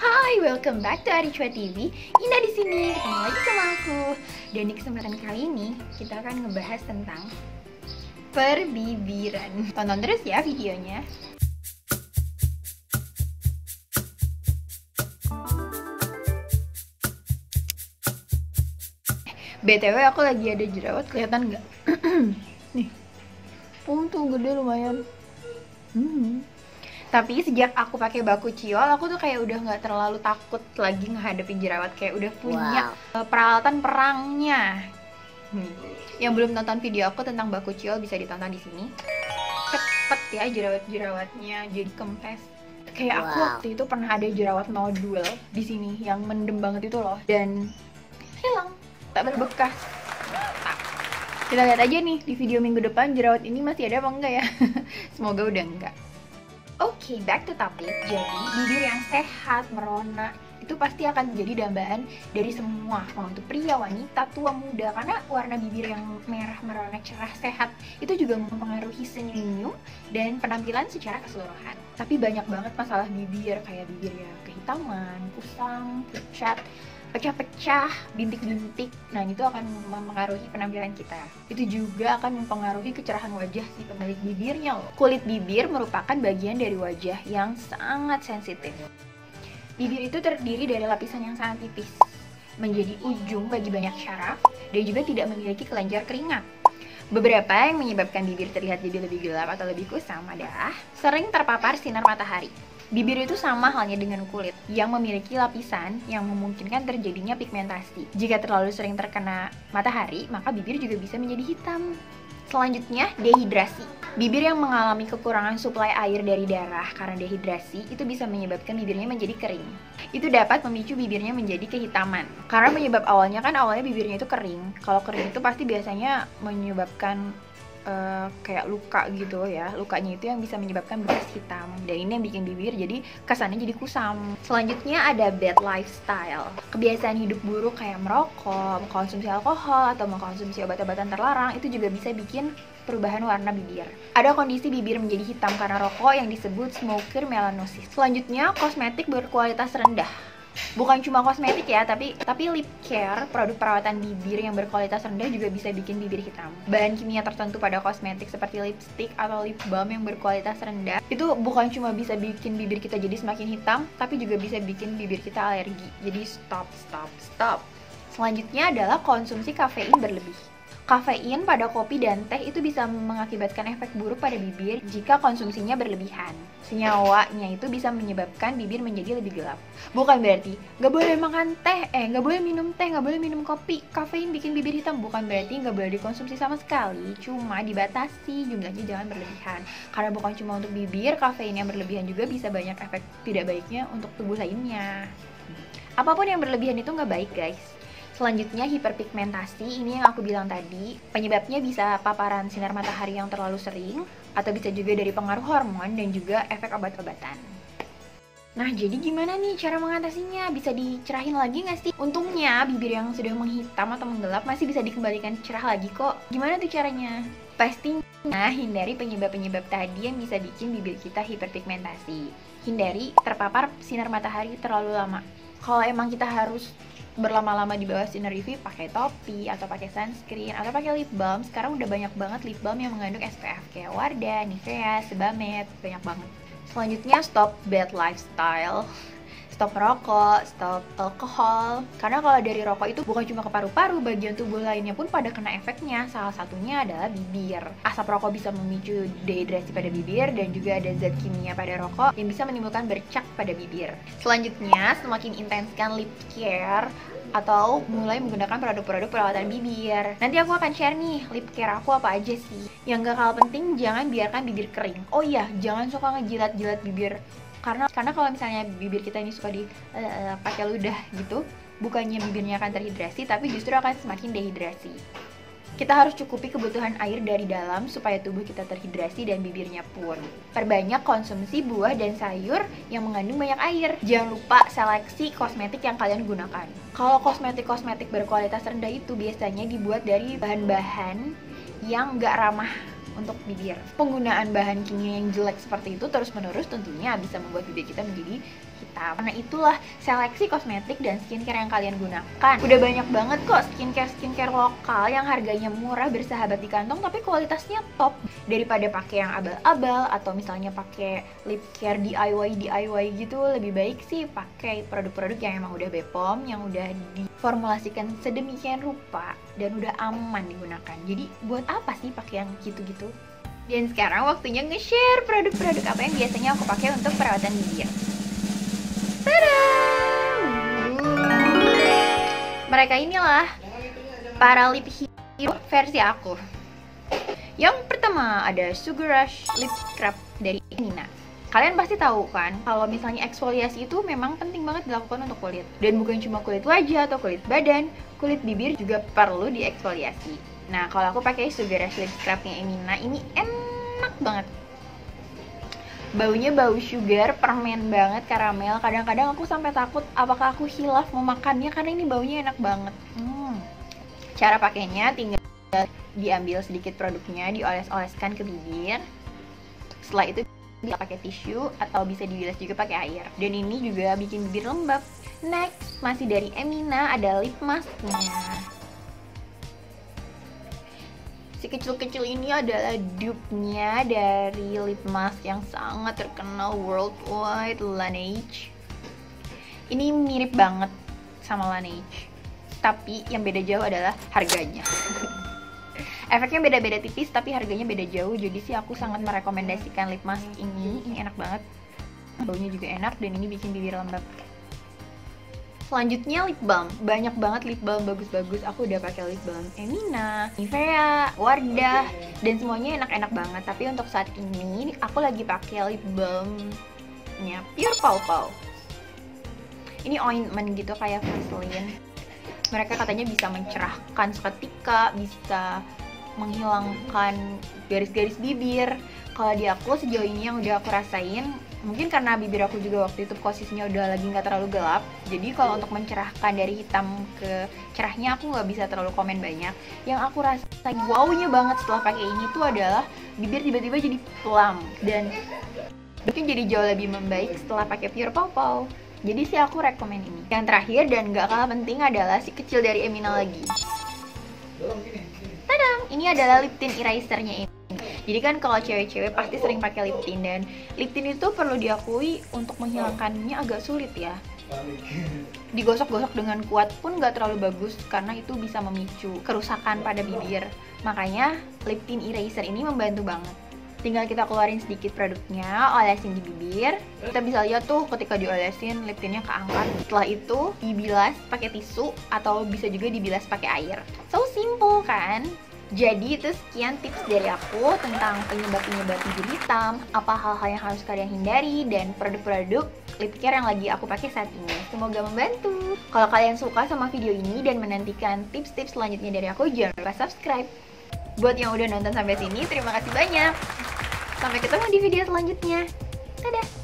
Hai, welcome back to Aricua TV. Indah di sini, ketemu lagi sama aku. Dan di kesempatan kali ini kita akan ngebahas tentang perbibiran. Tonton terus ya videonya. BTW aku lagi ada jerawat, kelihatan nggak? Nih, tuh gede lumayan. Tapi sejak aku pakai baku ciol, aku tuh kayak udah nggak terlalu takut lagi ngehadapin jerawat, kayak udah punya peralatan perangnya. Yang belum nonton video aku tentang baku ciol bisa ditonton di sini. Cepet ya jerawatnya jadi kempes. Kayak aku waktu itu pernah ada jerawat nodul di sini yang mendem banget itu loh, dan hilang, tak berbekas. Kita lihat aja nih di video minggu depan jerawat ini masih ada apa enggak ya. Semoga udah enggak. Oke, back to topic. Jadi, bibir yang sehat, merona, itu pasti akan menjadi dambaan dari semua, mau itu pria, wanita, tua, muda. Karena warna bibir yang merah, merona, cerah, sehat, itu juga mempengaruhi senyum dan penampilan secara keseluruhan. Tapi banyak banget masalah bibir, kayak bibir yang kehitaman, kusam, pucat, pecah-pecah, bintik-bintik. Nah, itu akan mempengaruhi penampilan kita. Itu juga akan mempengaruhi kecerahan wajah si pemilik bibirnya loh. Kulit bibir merupakan bagian dari wajah yang sangat sensitif. Bibir itu terdiri dari lapisan yang sangat tipis, menjadi ujung bagi banyak syaraf, dan juga tidak memiliki kelenjar keringat. Beberapa yang menyebabkan bibir terlihat jadi lebih gelap atau lebih kusam adalah sering terpapar sinar matahari. Bibir itu sama halnya dengan kulit yang memiliki lapisan yang memungkinkan terjadinya pigmentasi. Jika terlalu sering terkena matahari, maka bibir juga bisa menjadi hitam. Selanjutnya, dehidrasi. Bibir yang mengalami kekurangan suplai air dari darah karena dehidrasi itu bisa menyebabkan bibirnya menjadi kering. Itu dapat memicu bibirnya menjadi kehitaman. Karena penyebab awalnya bibirnya itu kering. Kalau kering itu pasti biasanya menyebabkan kayak luka gitu ya. Lukanya itu yang bisa menyebabkan bekas hitam, dan ini yang bikin bibir jadi kesannya jadi kusam. Selanjutnya ada bad lifestyle. Kebiasaan hidup buruk kayak merokok, mengkonsumsi alkohol, atau mengkonsumsi obat-obatan terlarang itu juga bisa bikin perubahan warna bibir. Ada kondisi bibir menjadi hitam karena rokok yang disebut smoker melanosis. Selanjutnya, kosmetik berkualitas rendah. Bukan cuma kosmetik ya, tapi lip care, produk perawatan bibir yang berkualitas rendah juga bisa bikin bibir hitam. Bahan kimia tertentu pada kosmetik seperti lipstick atau lip balm yang berkualitas rendah itu bukan cuma bisa bikin bibir kita jadi semakin hitam, tapi juga bisa bikin bibir kita alergi. Jadi stop. Selanjutnya adalah konsumsi kafein berlebih. Kafein pada kopi dan teh itu bisa mengakibatkan efek buruk pada bibir jika konsumsinya berlebihan. Senyawanya itu bisa menyebabkan bibir menjadi lebih gelap. Bukan berarti nggak boleh makan teh, nggak boleh minum teh, nggak boleh minum kopi, kafein bikin bibir hitam. Bukan berarti nggak boleh dikonsumsi sama sekali, cuma dibatasi, jumlahnya jangan berlebihan. Karena bukan cuma untuk bibir, kafein yang berlebihan juga bisa banyak efek tidak baiknya untuk tubuh lainnya. Apapun yang berlebihan itu nggak baik, guys. Selanjutnya, hiperpigmentasi. Ini yang aku bilang tadi, penyebabnya bisa paparan sinar matahari yang terlalu sering, atau bisa juga dari pengaruh hormon dan juga efek obat-obatan. Nah, jadi gimana nih cara mengatasinya? Bisa dicerahin lagi nggak sih? Untungnya, bibir yang sudah menghitam atau menggelap masih bisa dikembalikan cerah lagi kok. Gimana tuh caranya? Pastinya hindari penyebab-penyebab tadi yang bisa bikin bibir kita hiperpigmentasi. Hindari terpapar sinar matahari terlalu lama. Kalau emang kita harus berlama-lama di bawah sinar UV, pakai topi atau pakai sunscreen atau pakai lip balm. Sekarang udah banyak banget lip balm yang mengandung SPF kayak Wardah, Nivea, Sebamed, banyak banget. Selanjutnya, stop bad lifestyle. Stop merokok, stop alkohol. Karena kalau dari rokok itu bukan cuma ke paru-paru, bagian tubuh lainnya pun pada kena efeknya. Salah satunya adalah bibir. Asap rokok bisa memicu dehidrasi pada bibir, dan juga ada zat kimia pada rokok yang bisa menimbulkan bercak pada bibir. Selanjutnya, semakin intenskan lip care atau mulai menggunakan produk-produk perawatan bibir. Nanti aku akan share nih lip care aku apa aja sih. Yang gak kalah penting, jangan biarkan bibir kering. Oh iya, jangan suka ngejilat-jilat bibir. Karena kalau misalnya bibir kita ini suka pakai ludah gitu, bukannya bibirnya akan terhidrasi, tapi justru akan semakin dehidrasi. Kita harus cukupi kebutuhan air dari dalam supaya tubuh kita terhidrasi dan bibirnya pun. Perbanyak konsumsi buah dan sayur yang mengandung banyak air. Jangan lupa seleksi kosmetik yang kalian gunakan. Kalau kosmetik berkualitas rendah itu biasanya dibuat dari bahan-bahan yang nggak ramah untuk bibir. Penggunaan bahan kimia yang jelek seperti itu terus-menerus tentunya bisa membuat bibir kita menjadi hitam. Karena itulah seleksi kosmetik dan skincare yang kalian gunakan. Udah banyak banget kok skincare lokal yang harganya murah, bersahabat di kantong, tapi kualitasnya top. Daripada pakai yang abal-abal atau misalnya pakai lip care DIY gitu, lebih baik sih pakai produk-produk yang emang udah BPOM, yang udah diformulasikan sedemikian rupa dan udah aman digunakan. Jadi buat apa sih pakai yang gitu-gitu? Dan sekarang waktunya nge-share produk-produk apa yang biasanya aku pakai untuk perawatan bibir. Tada! Mereka inilah para lip hero versi aku. Yang pertama ada Sugar Rush Lip Scrub dari Emina. Kalian pasti tahu kan, kalau misalnya eksfoliasi itu memang penting banget dilakukan untuk kulit. Dan bukan cuma kulit wajah atau kulit badan, kulit bibir juga perlu dieksfoliasi. Nah, kalau aku pakai Sugar Rush Lip Scrubnya Emina, ini enak banget. Baunya bau sugar, permen banget, karamel. Kadang-kadang aku sampai takut apakah aku hilaf mau makannya karena ini baunya enak banget. Cara pakainya tinggal diambil sedikit produknya, dioles-oleskan ke bibir. Setelah itu bisa pakai tisu atau bisa dibilas juga pakai air. Dan ini juga bikin bibir lembab. Next, masih dari Emina, ada lip masknya. Si kecil-kecil ini adalah dupe-nya dari lip mask yang sangat terkenal worldwide, Laneige. Ini mirip banget sama Laneige, tapi yang beda jauh adalah harganya. Efeknya beda-beda tipis, tapi harganya beda jauh. Jadi sih aku sangat merekomendasikan lip mask ini. Ini enak banget, baunya juga enak, dan ini bikin bibir lembab. Selanjutnya lip balm, banyak banget lip balm bagus-bagus. Aku udah pakai lip balm Emina, Nivea, Wardah, dan semuanya enak-enak banget. Tapi untuk saat ini aku lagi pakai lip balmnya Pure Pow Pow. Ini ointment gitu kayak Vaseline. Mereka katanya bisa mencerahkan seketika, bisa menghilangkan garis-garis bibir. Kalau di aku sejauh ini yang udah aku rasain, mungkin karena bibir aku juga waktu itu posisinya udah lagi nggak terlalu gelap, jadi kalau untuk mencerahkan dari hitam ke cerahnya aku nggak bisa terlalu komen banyak. Yang aku rasa wownya banget setelah pakai ini tuh adalah bibir tiba-tiba jadi plump dan mungkin jadi jauh lebih membaik setelah pakai Pure Pow Pow. Jadi sih aku rekomen ini. Yang terakhir dan nggak kalah penting adalah si kecil dari Emina lagi. Tadam! Ini adalah lip tint erasernya ini. Jadi kan kalau cewek-cewek pasti sering pakai lip tint, dan lip tint itu perlu diakui untuk menghilangkannya agak sulit ya. Digosok-gosok dengan kuat pun nggak terlalu bagus karena itu bisa memicu kerusakan pada bibir. Makanya lip tint eraser ini membantu banget. Tinggal kita keluarin sedikit produknya, olesin di bibir. Kita bisa lihat tuh ketika diolesin lip tintnya keangkat. Setelah itu dibilas pakai tisu atau bisa juga dibilas pakai air. So simple kan? Jadi itu sekian tips dari aku tentang penyebab-penyebab bibir hitam, apa hal-hal yang harus kalian hindari, dan produk-produk lip care yang lagi aku pakai saat ini. Semoga membantu. Kalau kalian suka sama video ini dan menantikan tips-tips selanjutnya dari aku, jangan lupa subscribe. Buat yang udah nonton sampai sini, terima kasih banyak. Sampai ketemu di video selanjutnya. Dadah!